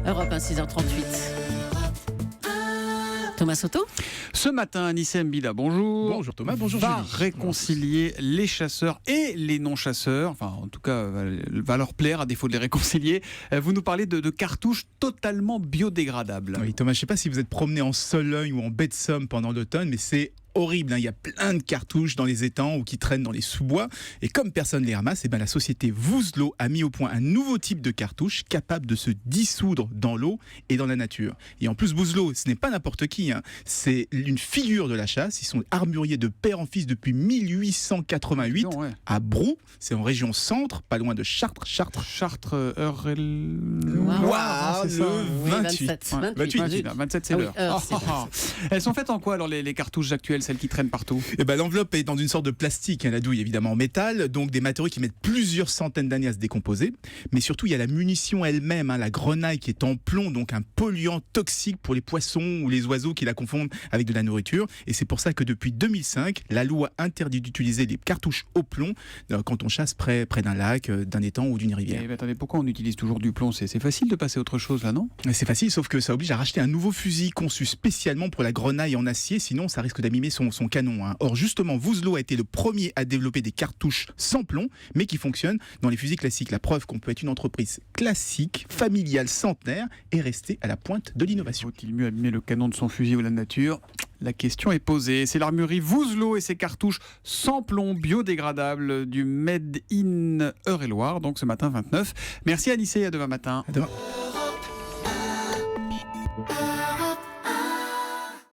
Europe 1, 6h38. Thomas Soto. Ce matin, Anissé Mbida, bonjour. Bonjour Thomas, bonjour va Julie. réconcilier les chasseurs et les non-chasseurs. Enfin, en tout cas, va leur plaire à défaut de les réconcilier. Vous nous parlez de cartouches totalement biodégradables. Oui Thomas, je ne sais pas si vous êtes promené en Sologne ou en baie de Somme pendant l'automne, mais c'est horrible, hein. Il y a plein de cartouches dans les étangs ou qui traînent dans les sous-bois. Et comme personne ne les ramasse, la société Vouzlo a mis au point un nouveau type de cartouche capable de se dissoudre dans l'eau et dans la nature. Et en plus, Vouzlo, ce n'est pas n'importe qui, hein. C'est une figure de la chasse. Ils sont armuriers de père en fils depuis 1888 Non, ouais. à Brou. C'est en région centre, pas loin de Chartres. Chartres, heure et... Waouh, c'est ça. le 28. 27, c'est Ah oui, l'heure. heure, c'est Elles sont faites en quoi alors les cartouches actuelles, celles qui traînent partout? L'enveloppe est dans une sorte de plastique, hein, la douille évidemment en métal, donc des matériaux qui mettent plusieurs centaines d'années à se décomposer. Mais surtout, il y a la munition elle-même, hein, la grenaille qui est en plomb, donc un polluant toxique pour les poissons ou les oiseaux qui la confondent avec de la nourriture. Et c'est pour ça que depuis 2005, la loi interdit d'utiliser des cartouches au plomb quand on chasse près d'un lac, d'un étang ou d'une rivière. Mais attendez, pourquoi on utilise toujours du plomb? C'est facile de passer à autre chose là, non? C'est facile, sauf que ça oblige à racheter un nouveau fusil conçu spécialement pour la grenaille en acier, sinon ça risque d'abîmer son canon, hein. Or justement, Vouzlo a été le premier à développer des cartouches sans plomb, mais qui fonctionnent dans les fusils classiques. La preuve qu'on peut être une entreprise classique, familiale, centenaire et rester à la pointe de l'innovation. Faut-il mieux abîmer le canon de son fusil ou la nature? La question est posée. C'est l'armurerie Vouzlo et ses cartouches sans plomb biodégradables du Made in Eure-et-Loire, donc ce matin 29. Merci Anissé, à demain matin. À demain.